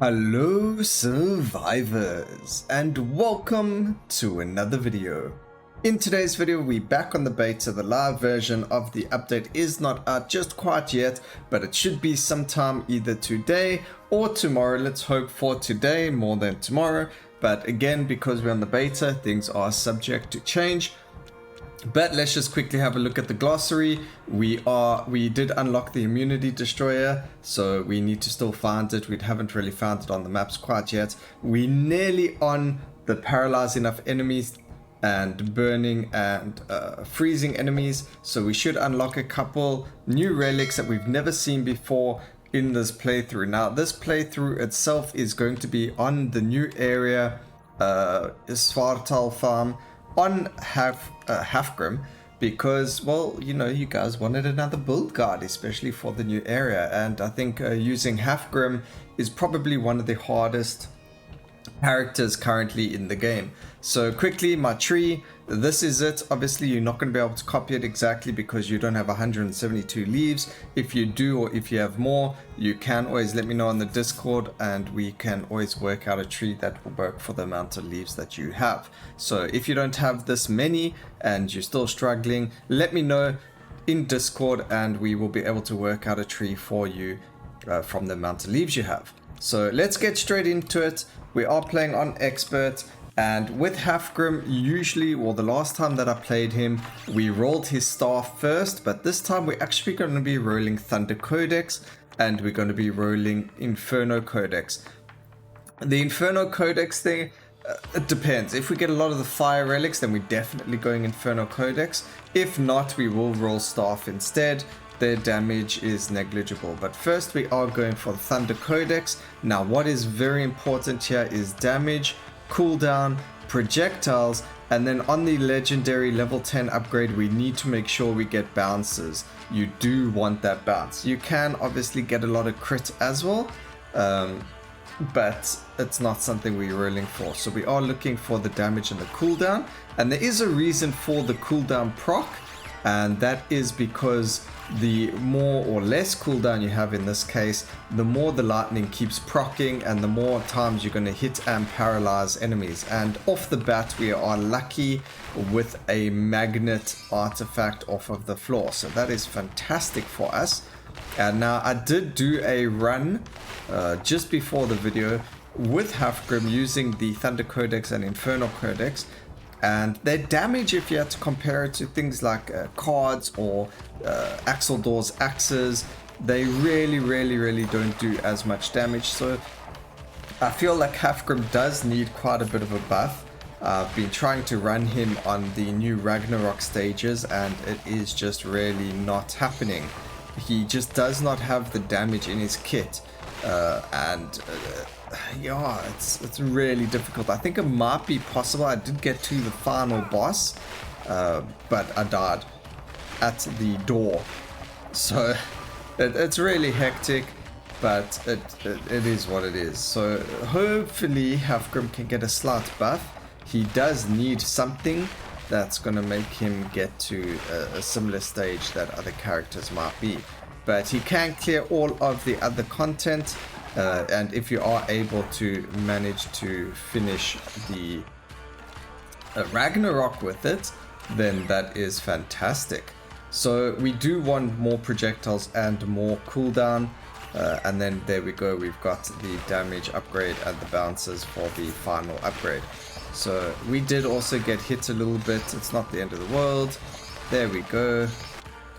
Hello survivors, and welcome to another video. In today's video we're back on the beta. The live version of the update is not out just quite yet, but it should be sometime either today or tomorrow. Let's hope for today more than tomorrow, but again, because we're on the beta, things are subject to change. But let's just quickly have a look at the glossary. We did unlock the immunity destroyer, so we need to still find it. We haven't really found it on the maps quite yet. We're nearly on the paralyze enough enemies and burning and freezing enemies, so we should unlock a couple new relics that we've never seen before in this playthrough. Now this playthrough itself is going to be on the new area, Svartalfheim, on Hafgrim, because, well, you know, you guys wanted another build guide, especially for the new area, and I think using Hafgrim is probably one of the hardest characters currently in the game. So quickly, my tree, this is it. Obviously you're not going to be able to copy it exactly because you don't have 172 leaves. If you do, or if you have more, you can always let me know on the Discord and we can always work out a tree that will work for the amount of leaves that you have. So if you don't have this many and you're still struggling, let me know in Discord and we will be able to work out a tree for you from the amount of leaves you have. So let's get straight into it. We are playing on expert, and with Hafgrim, usually, well, the last time that I played him, we rolled his staff first, but this time we're actually going to be rolling Thunder Codex and we're going to be rolling Inferno Codex. The Inferno Codex thing, it depends. If we get a lot of the fire relics, then we're definitely going Inferno Codex. If not, we will roll staff instead. Their damage is negligible, but first we are going for the Thunder Codex. Now what is very important here is damage, cooldown, projectiles, and then on the legendary level 10 upgrade we need to make sure we get bounces. You do want that bounce. You can obviously get a lot of crit as well, but it's not something we're rolling for. So we are looking for the damage and the cooldown, and there is a reason for the cooldown proc, and that is because the more or less cooldown you have in this case, the more the lightning keeps proccing and the more times you're going to hit and paralyze enemies. And off the bat we are lucky with a magnet artifact off of the floor, so that is fantastic for us. And now I did do a run just before the video with Hafgrim using the Thunder Codex and Inferno Codex, and their damage, if you had to compare it to things like cards or Axeldor's axes, they really don't do as much damage. So I feel like Hafgrim does need quite a bit of a buff. I've been trying to run him on the new Ragnarok stages and it is just really not happening. He just does not have the damage in his kit, yeah, it's really difficult. I think it might be possible. I did get to the final boss, but I died at the door. So it's really hectic, but it is what it is. So hopefully Hafgrim can get a slight buff. He does need something that's going to make him get to a similar stage that other characters might be. But he can clear all of the other content. And if you are able to manage to finish the Ragnarok with it, then that is fantastic. So we do want more projectiles and more cooldown, and then there we go, we've got the damage upgrade and the bounces for the final upgrade. So we did also get hit a little bit. It's not the end of the world. There we go.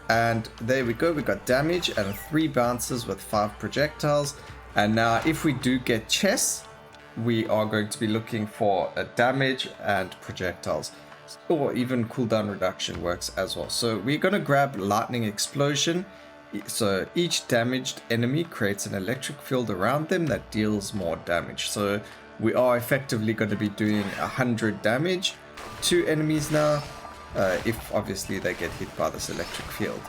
And there we go, we got damage and 3 bounces with 5 projectiles. And now if we do get chests, we are going to be looking for a damage and projectiles, or even cooldown reduction works as well. So we're going to grab lightning explosion. So each damaged enemy creates an electric field around them that deals more damage. So we are effectively going to be doing 100 damage to enemies now, if obviously they get hit by this electric field.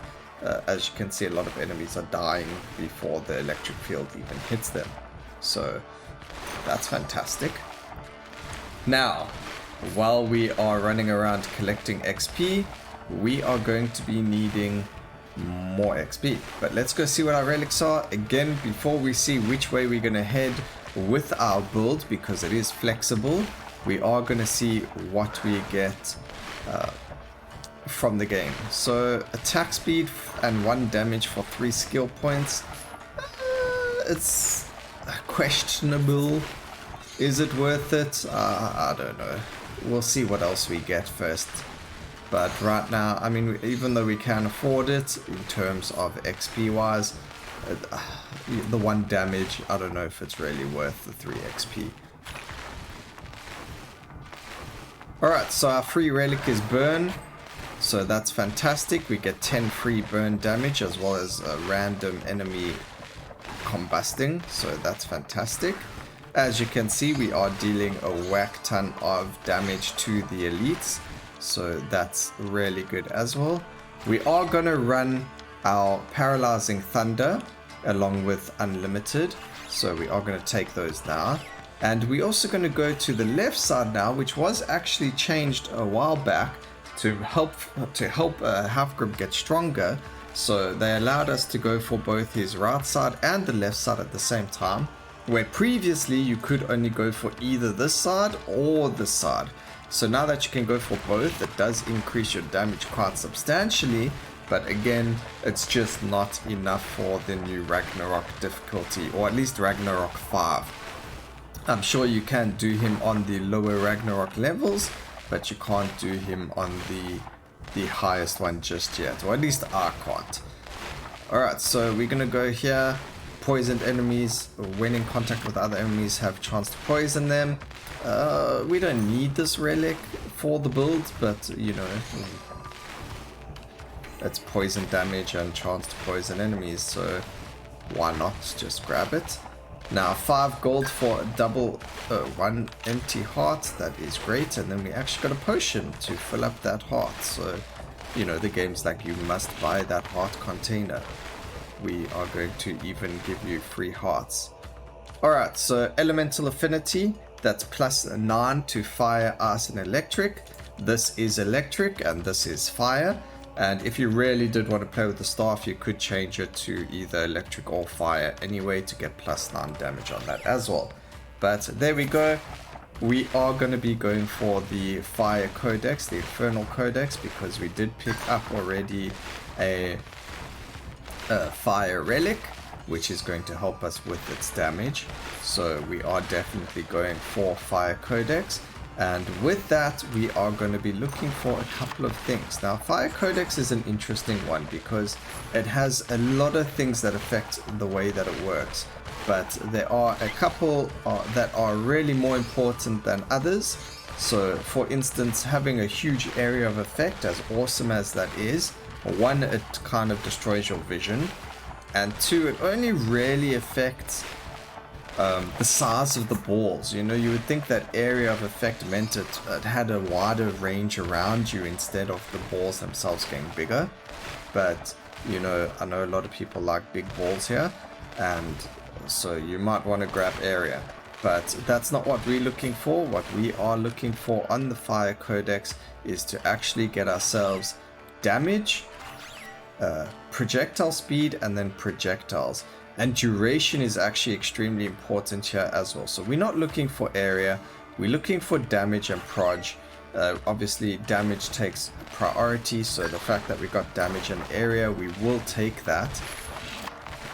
As you can see, a lot of enemies are dying before the electric field even hits them. So that's fantastic. Now, while we are running around collecting XP, we are going to be needing more XP. But let's go see what our relics are. Again, before we see which way we're going to head, with our build, because it is flexible, we are going to see what we get from the game. So attack speed and 1 damage for 3 skill points. It's questionable. Is it worth it? I don't know. We'll see what else we get first. But right now, I mean, even though we can afford it in terms of XP wise, the 1 damage, I don't know if it's really worth the 3 XP. Alright, so our free relic is burn. So that's fantastic. We get 10 free burn damage as well as a random enemy combusting. So that's fantastic. As you can see, we are dealing a whack ton of damage to the elites. So that's really good as well. We are going to run our paralyzing thunder along with unlimited. So we are going to take those now. And we're also going to go to the left side now, which was actually changed a while back to help Hafgrim get stronger. So they allowed us to go for both his right side and the left side at the same time, where previously you could only go for either this side or this side. So now that you can go for both, it does increase your damage quite substantially, but again, it's just not enough for the new Ragnarok difficulty, or at least Ragnarok 5. I'm sure you can do him on the lower Ragnarok levels, but you can't do him on the highest one just yet, or at least I can't. Alright, so we're gonna go here. Poisoned enemies, when in contact with other enemies, have chance to poison them. We don't need this relic for the build, but you know, it's poison damage and chance to poison enemies, so why not just grab it. Now 5 gold for a double 1 empty heart, that is great, and then we actually got a potion to fill up that heart. So you know, the game's like, you must buy that heart container. We are going to even give you free hearts. Alright, so elemental affinity, that's plus 9 to fire, ice and electric. This is electric and this is fire. And if you really did want to play with the staff, you could change it to either electric or fire anyway to get plus 9 damage on that as well. But there we go. We are going to be going for the fire codex, the infernal codex, because we did pick up already a fire relic, which is going to help us with its damage. So we are definitely going for fire codex. And with that, we are going to be looking for a couple of things. Now, Fire Codex is an interesting one because it has a lot of things that affect the way that it works. But there are a couple that are really more important than others. So, for instance, having a huge area of effect, as awesome as that is, 1, it kind of destroys your vision. And 2, it only really affects the size of the balls. You know, you would think that area of effect meant it had a wider range around you instead of the balls themselves getting bigger. But, you know, I know a lot of people like big balls here, and so you might want to grab area. But that's not what we're looking for. What we are looking for on the Fire Codex is to actually get ourselves damage, projectile speed, and then projectiles. And duration is actually extremely important here as well. So we're not looking for area, we're looking for damage and proj. Obviously damage takes priority, so the fact that we got damage and area, we will take that.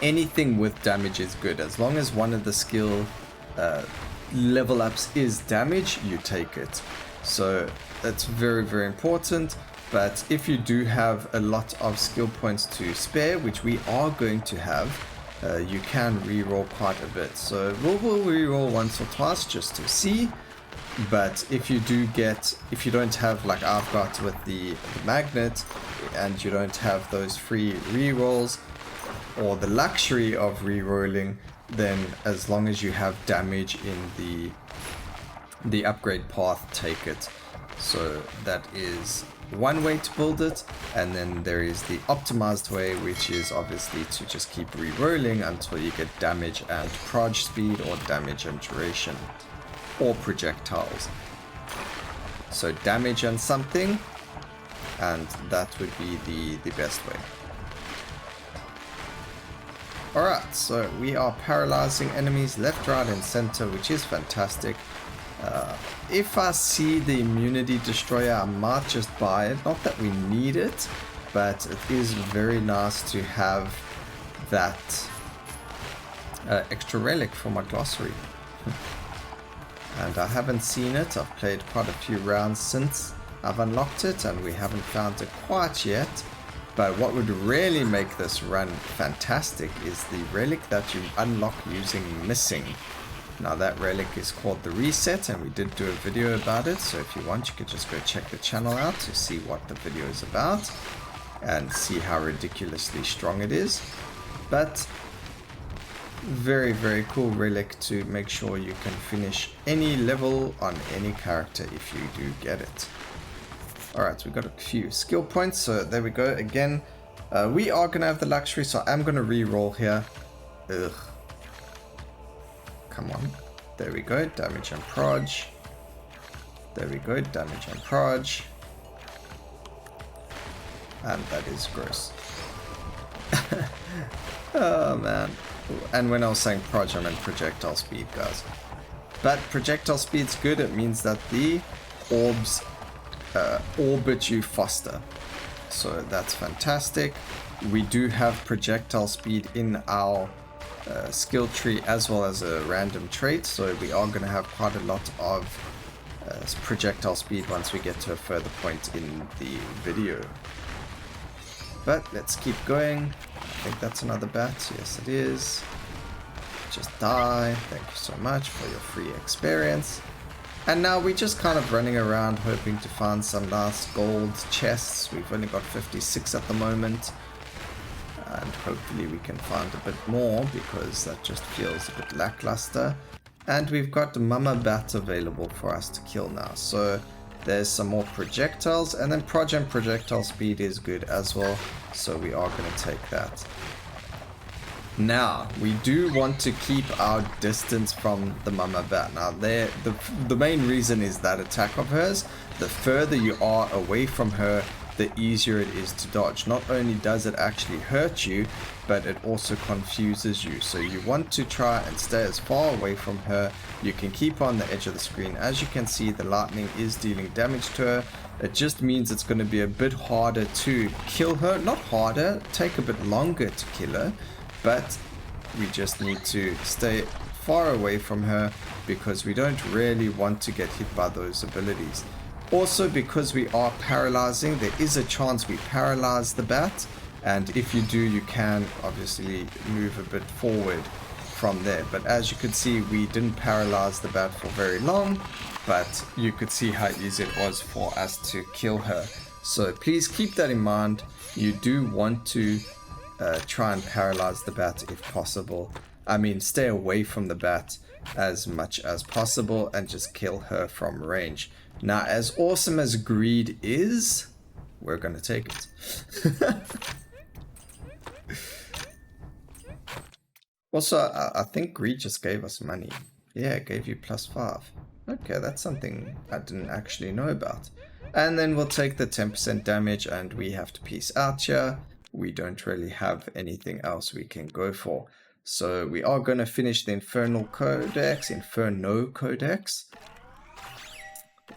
Anything with damage is good. As long as one of the skill level ups is damage, you take it. So that's very, very important. But if you do have a lot of skill points to spare, which we are going to have, you can reroll quite a bit. So we'll reroll once or twice just to see. But if you don't have, like I've got with the magnet, and you don't have those free rerolls or the luxury of rerolling, then as long as you have damage in the upgrade path, take it. So that is one way to build it, and then there is the optimized way, which is obviously to just keep re-rolling until you get damage and proj speed, or damage and duration, or projectiles. So damage and something, and that would be the best way. Alright, so we are paralyzing enemies left, right and center, which is fantastic. If I see the immunity destroyer, I might just buy it. Not that we need it, but it is very nice to have that extra relic for my glossary. And I haven't seen it. I've played quite a few rounds since I've unlocked it, and we haven't found it quite yet. But what would really make this run fantastic is the relic that you unlock using missing. Now that relic is called the reset, and we did do a video about it, so if you want you could just go check the channel out to see what the video is about and see how ridiculously strong it is. But very, very cool relic to make sure you can finish any level on any character if you do get it. Alright, so we got a few skill points, so there we go. Again, we are going to have the luxury, so I'm going to re-roll here. Ugh. Come on. There we go, damage and proj. There we go, damage and proj. And that is gross. Oh man. And when I was saying proj, I meant projectile speed, guys. But projectile speed's good, it means that the orbs orbit you faster, so that's fantastic. We do have projectile speed in our skill tree as well as a random trait, so we are going to have quite a lot of projectile speed once we get to a further point in the video. But let's keep going. I think that's another bat. Yes it is. Just die. Thank you so much for your free experience. And now we're just kind of running around hoping to find some nice gold chests. We've only got 56 at the moment. And hopefully we can find a bit more, because that just feels a bit lackluster. And we've got the Mama Bat available for us to kill now. So there's some more projectiles, and then proj and projectile speed is good as well. So we are going to take that. Now, we do want to keep our distance from the Mama Bat. Now, the main reason is that attack of hers. The further you are away from her, the easier it is to dodge. Not only does it actually hurt you, but it also confuses you. So you want to try and stay as far away from her. You can keep on the edge of the screen. As you can see, the lightning is dealing damage to her. It just means it's going to be a bit harder to kill her. Not harder, take a bit longer to kill her. But we just need to stay far away from her, because we don't really want to get hit by those abilities. Also, because we are paralyzing, there is a chance we paralyze the bat, and if you do, you can obviously move a bit forward from there. But as you can see, we didn't paralyze the bat for very long, but you could see how easy it was for us to kill her. So please keep that in mind. You do want to try and paralyze the bat if possible. I mean, stay away from the bat as much as possible and just kill her from range. Now, as awesome as greed is, we're gonna take it. Also, I think greed just gave us money. Yeah, it gave you +5. Okay, that's something I didn't actually know about. And then we'll take the 10% damage, and we have to peace out here. We don't really have anything else we can go for. So we are going to finish the Inferno Codex.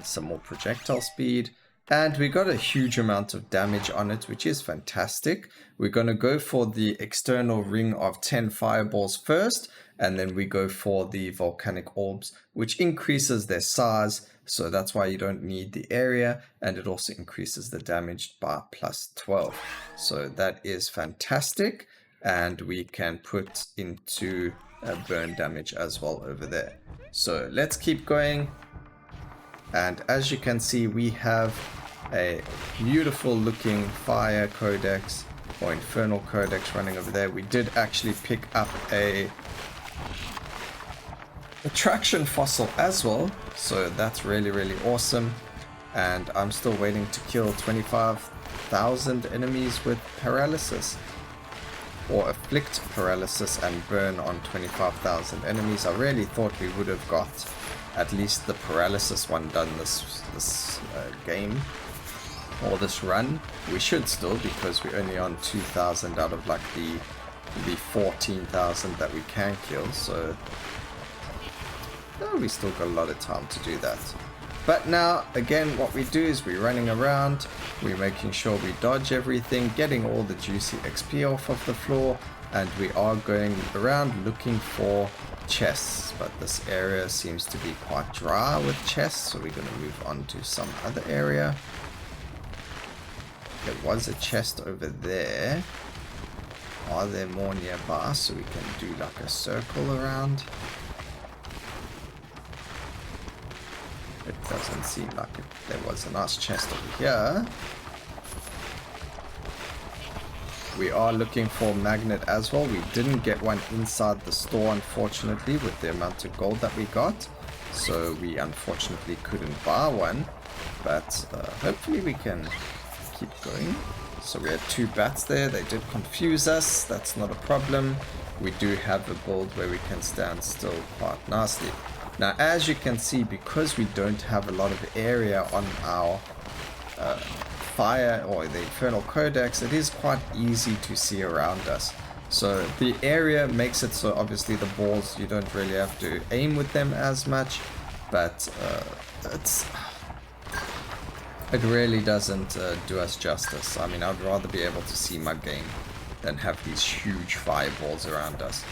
Some more projectile speed. And we got a huge amount of damage on it, which is fantastic. We're going to go for the external ring of 10 fireballs first. And then we go for the volcanic orbs, which increases their size. So that's why you don't need the area, and it also increases the damage by +12. So that is fantastic, and we can put into burn damage as well over there. So let's keep going, and as you can see, we have a beautiful looking fire codex or infernal codex running over there. We did actually pick up a attraction fossil as well, so that's really, really awesome. And I'm still waiting to kill 25,000 enemies with paralysis, or afflict paralysis and burn on 25,000 enemies. I really thought we would have got at least the paralysis one done this game, or this run. We should still, because we're only on 2,000 out of like the the 14,000 that we can kill, so we still got a lot of time to do that. But now, again, what we do is we're running around, we're making sure we dodge everything, getting all the juicy XP off of the floor, and we are going around looking for chests. But this area seems to be quite dry with chests, so we're going to move on to some other area. There was a chest over there. Are there more nearby so we can do like a circle around? It doesn't seem like it. There was a nice chest over here. We are looking for a magnet as well. We didn't get one inside the store, unfortunately, with the amount of gold that we got. So we unfortunately couldn't buy one. But hopefully we can keep going. So we had 2 bats there. They did confuse us. That's not a problem. We do have a build where we can stand still quite nicely. Now, as you can see, because we don't have a lot of area on our fire or the infernal codex, it is quite easy to see around us. So the area makes it so obviously the balls, you don't really have to aim with them as much, but it really doesn't do us justice. I mean, I'd rather be able to see my game than have these huge fireballs around us.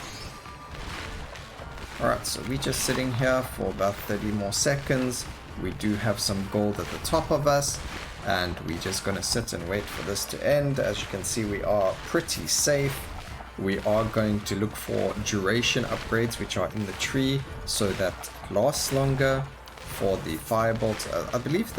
Alright, so we're just sitting here for about 30 more seconds. We do have some gold at the top of us, and we're just going to sit and wait for this to end. As you can see, we are pretty safe. We are going to look for duration upgrades, which are in the tree, so that lasts longer for the firebolt. I believe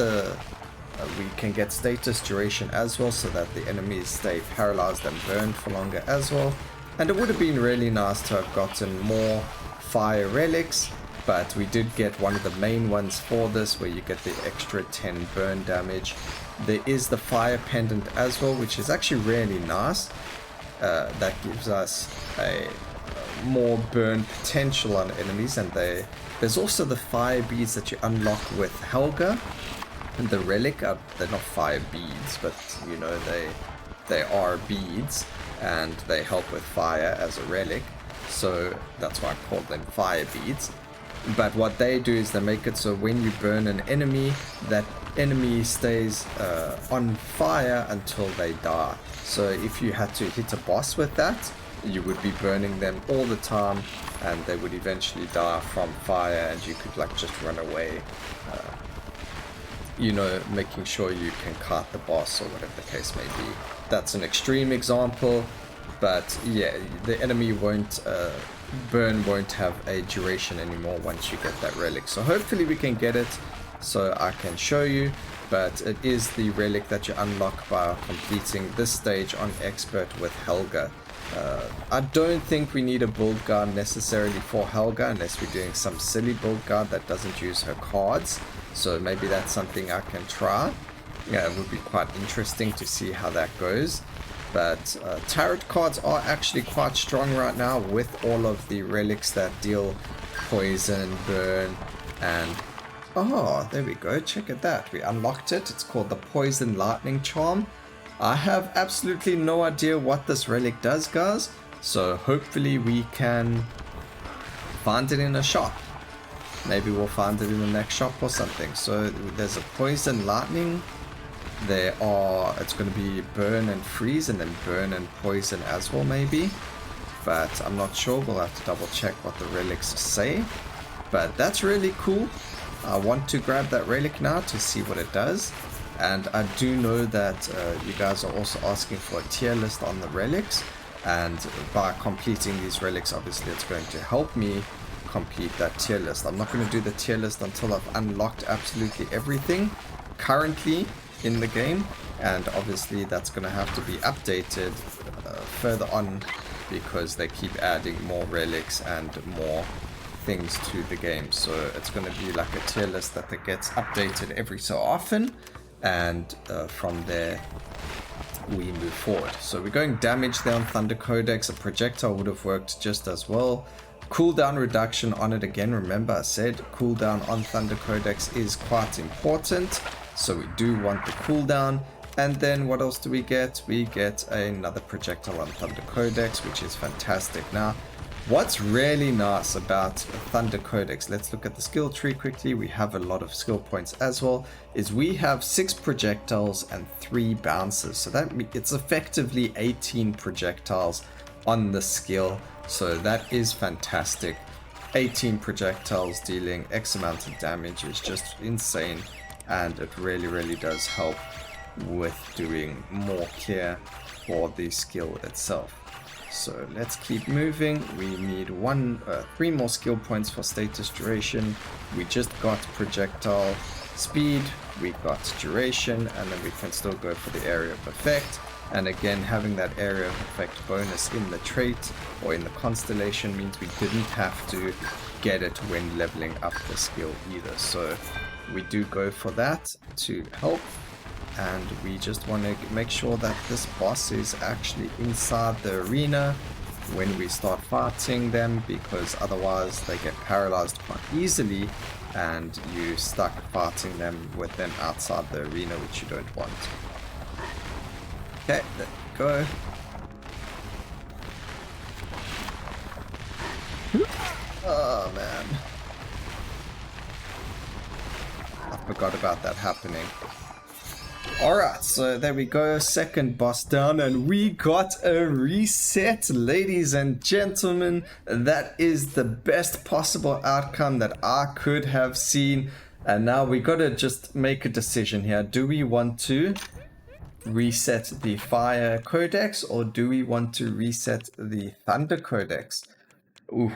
we can get status duration as well, so that the enemies stay paralyzed and burned for longer as well. And it would have been really nice to have gotten more fire relics, but we did get one of the main ones for this, where you get the extra 10 burn damage. There is the fire pendant as well, which is actually really nice. That gives us a more burn potential on enemies, and there's also the fire beads that you unlock with Helga and the relic. They're not fire beads, but you know, they are beads and they help with fire as a relic. So that's why I call them fire beads. But what they do is they make it so when you burn an enemy, that enemy stays on fire until they die. So if you had to hit a boss with that, you would be burning them all the time, and they would eventually die from fire, and you could like just run away, you know, making sure you can kite the boss or whatever the case may be. That's an extreme example. But yeah, the enemy won't won't have a duration anymore once you get that relic. So hopefully we can get it so I can show you. But it is the relic that you unlock by completing this stage on expert with Helga. I don't think we need a build guard necessarily for Helga, unless we're doing some silly build guard that doesn't use her cards. So maybe that's something I can try. Yeah, it would be quite interesting to see how that goes. But tarot cards are actually quite strong right now with all of the relics that deal poison, burn, and... oh, there we go. Check at that. We unlocked it. It's called the Poison Lightning Charm. I have absolutely no idea what this relic does, guys. So hopefully we can find it in a shop. Maybe we'll find it in the next shop or something. So there's a Poison Lightning. It's going to be burn and freeze, and then burn and poison as well maybe, but I'm not sure. We'll have to double check what the relics say. But that's really cool. I want to grab that relic now to see what it does, and I do know that you guys are also asking for a tier list on the relics, and by completing these relics, obviously it's going to help me complete that tier list. I'm not going to do the tier list until I've unlocked absolutely everything currently in the game, and obviously that's going to have to be updated further on, because they keep adding more relics and more things to the game. So it's going to be like a tier list that gets updated every so often, and from there we move forward. So we're going damage there on Thunder Codex. A projectile would have worked just as well. Cooldown reduction on it again. Remember I said cooldown on Thunder Codex is quite important. So we do want the cooldown. And then what else do we get? We get another projectile on Thunder Codex, which is fantastic. Now, what's really nice about Thunder Codex, let's look at the skill tree quickly. We have a lot of skill points as well, is we have 6 projectiles and 3 bounces. So that it's effectively 18 projectiles on the skill. So that is fantastic. 18 projectiles dealing X amount of damage is just insane. And it really, really does help with doing more clear for the skill itself. So let's keep moving. We need 3 more skill points for status duration. We just got projectile speed, we got duration, and then we can still go for the area of effect. And again, having that area of effect bonus in the trait or in the constellation means we didn't have to get it when leveling up the skill either. So we do go for that to help. And we just want to make sure that this boss is actually inside the arena when we start fighting them, because otherwise they get paralyzed quite easily and you're stuck fighting them with them outside the arena, which you don't want. Okay, there we go. Oh man, I forgot about that happening. Alright, so there we go, second boss down, and we got a reset, ladies and gentlemen. That is the best possible outcome that I could have seen. And now we gotta just make a decision here. Do we want to reset the Fire Codex, or do we want to reset the Thunder Codex? Ooh,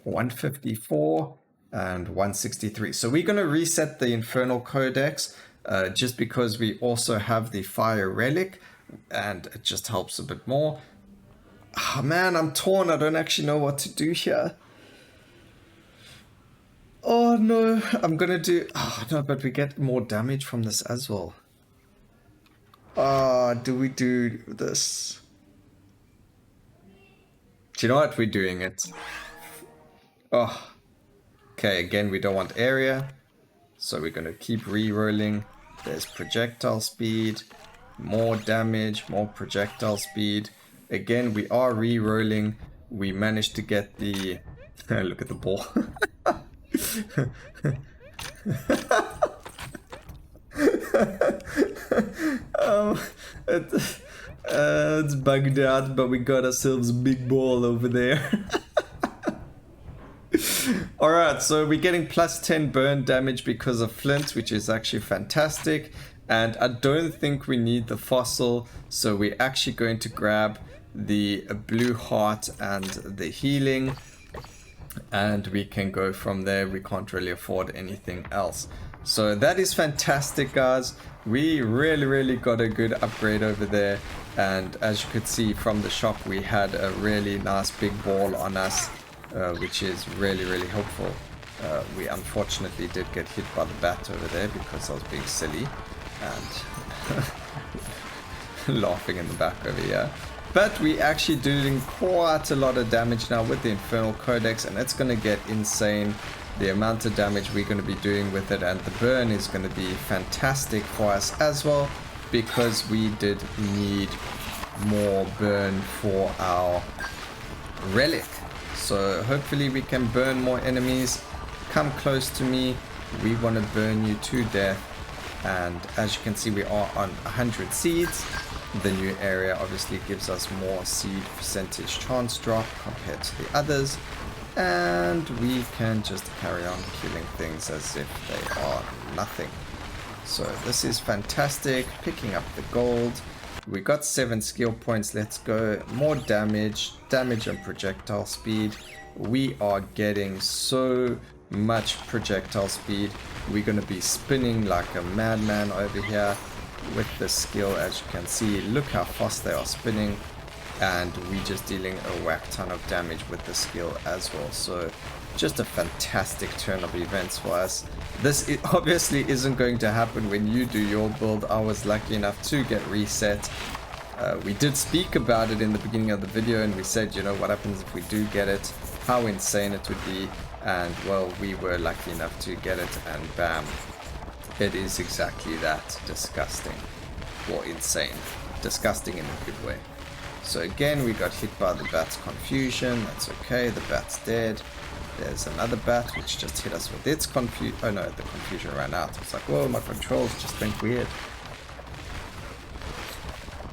154 and 163. So we're gonna reset the Infernal Codex. Just because we also have the Fire Relic, and it just helps a bit more. Oh, man, I'm torn. I don't actually know what to do here. Oh no, I'm gonna do... Oh no, but we get more damage from this as well. Do we do this? Do you know what? We're doing it. Oh. Okay, again, we don't want area. So we're gonna keep re-rolling. There's projectile speed, more damage, more projectile speed. Again, we are re-rolling. We managed to get the... Look at the ball. It's bugged out, but we got ourselves a big ball over there. Alright, so we're getting plus 10 burn damage because of flint, which is actually fantastic. And I don't think we need the fossil, so we're actually going to grab the blue heart and the healing. And we can go from there. We can't really afford anything else. So that is fantastic, guys. We really got a good upgrade over there. And as you could see from the shop, we had a really nice big ball on us. Which is really helpful. We unfortunately did get hit by the bat over there because I was being silly and laughing in the back over here. But we actually doing quite a lot of damage now with the Infernal Codex, and it's going to get insane, the amount of damage we're going to be doing with it, and the burn is going to be fantastic for us as well, because we did need more burn for our Relic. So hopefully we can burn more enemies. Come close to me. We want to burn you to death. And as you can see, we are on 100 seeds. The new area obviously gives us more seed percentage chance drop compared to the others. And we can just carry on killing things as if they are nothing. So this is fantastic. Picking up the gold. We got 7 skill points. Let's go. More damage and projectile speed. We are getting so much projectile speed. We're going to be spinning like a madman over here with the skill. As you can see, look how fast they are spinning, and we just dealing a whack ton of damage with the skill as well. So just a fantastic turn of events for us. This obviously isn't going to happen when you do your build. I was lucky enough to get reset. We did speak about it in the beginning of the video, and we said, you know, what happens if we do get it, how insane it would be. And well, we were lucky enough to get it, and bam, it is exactly that, disgusting. well, insane. Disgusting in a good way. So again, we got hit by the bat's confusion. That's okay, the bat's dead. There's another bat which just hit us with its confusion. Oh no, the confusion ran out. It's like, whoa, my controls just went weird.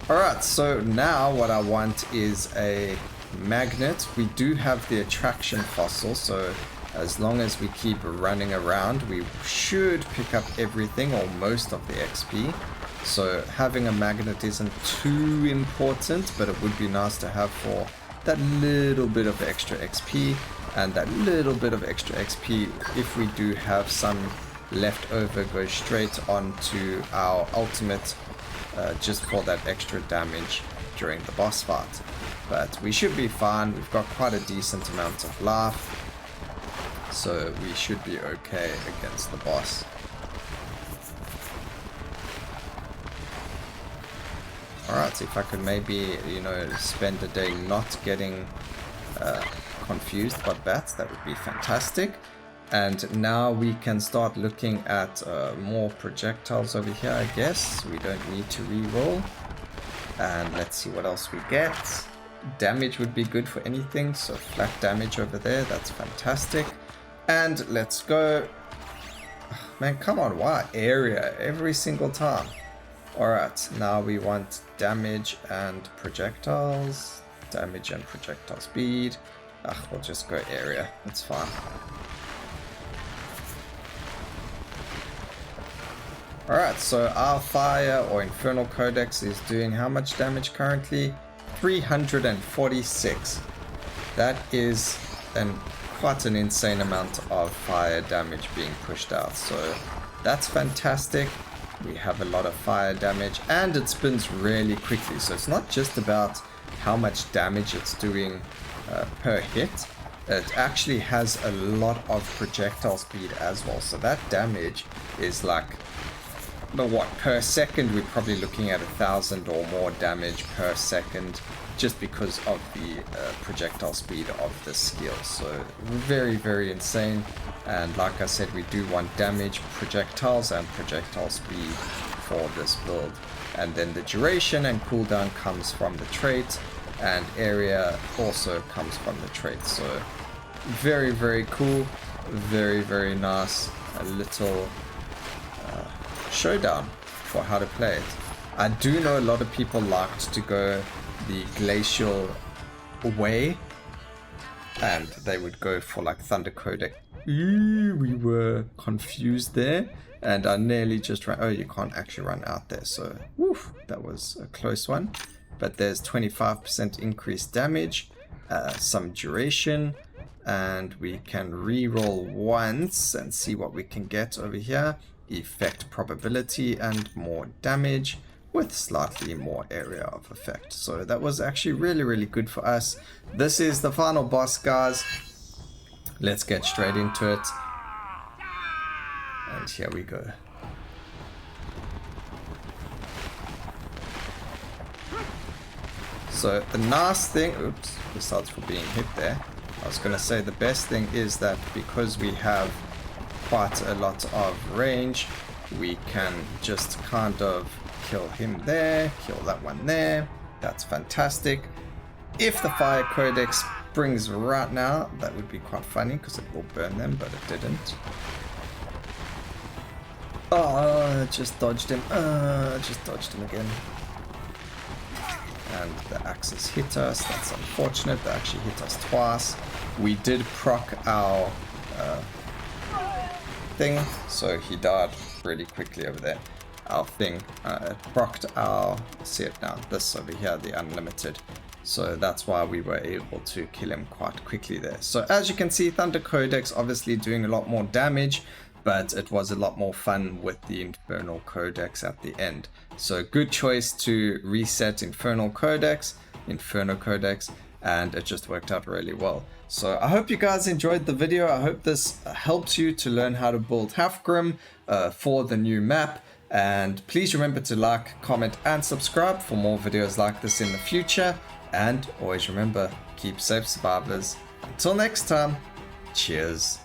Alright, so now what I want is a magnet. We do have the attraction fossil, so as long as we keep running around, we should pick up everything or most of the XP. So having a magnet isn't too important, but it would be nice to have for that little bit of extra XP, and that little bit of extra XP, if we do have some left over, goes straight onto our ultimate, just for that extra damage during the boss fight. But we should be fine. We've got quite a decent amount of life, so we should be okay against the boss. Alright, so if I could maybe, you know, spend a day not getting confused by bats, that would be fantastic. And now we can start looking at more projectiles over here, I guess. We don't need to re-roll. And let's see what else we get. Damage would be good for anything, so flat damage over there, that's fantastic. And let's go. Man, come on, why area every single time? Alright, now we want damage and projectiles. Damage and projectile speed. We'll just go area, that's fine. Alright, so our fire or infernal codex is doing how much damage currently? 346. That is quite an insane amount of fire damage being pushed out, so that's fantastic. We have a lot of fire damage and it spins really quickly, so it's not just about how much damage it's doing per hit. It actually has a lot of projectile speed as well, so that damage is like, per second we're probably looking at 1,000 or more damage per second, just because of the projectile speed of the skill. So very, very insane. And like I said, we do want damage, projectiles, and projectile speed for this build. And then the duration and cooldown comes from the trait, and area also comes from the trait. So very, very cool, very, very nice. A little showdown for how to play it. I do know a lot of people liked to go the glacial way, and they would go for like Thunder Codex. We were confused there, and I nearly just ran. Oh, you can't actually run out there, so woof, that was a close one. But there's 25% increased damage, some duration, and we can re-roll once and see what we can get over here. Effect probability and more damage with slightly more area of effect. So that was actually really, really good for us. This is the final boss, guys. Let's get straight into it. And here we go. So the nice thing, oops, besides for being hit there, I was going to say the best thing is that because we have quite a lot of range, we can just kind of kill him there, kill that one there. That's fantastic. If the fire codex springs right now, that would be quite funny because it will burn them, but it didn't. Oh, just dodged him. Just dodged him again. And the axes hit us. That's unfortunate. They actually hit us twice. We did proc our thing, so he died really quickly over there. Our thing procced our, see it now, this over here, the unlimited. So that's why we were able to kill him quite quickly there. So as you can see, Thunder Codex obviously doing a lot more damage, but it was a lot more fun with the Infernal Codex at the end. So good choice to reset Inferno Codex, and it just worked out really well. So I hope you guys enjoyed the video. I hope this helps you to learn how to build Hafgrim for the new map. And please remember to like, comment, and subscribe for more videos like this in the future. And always remember, keep safe, survivors. Until next time, cheers.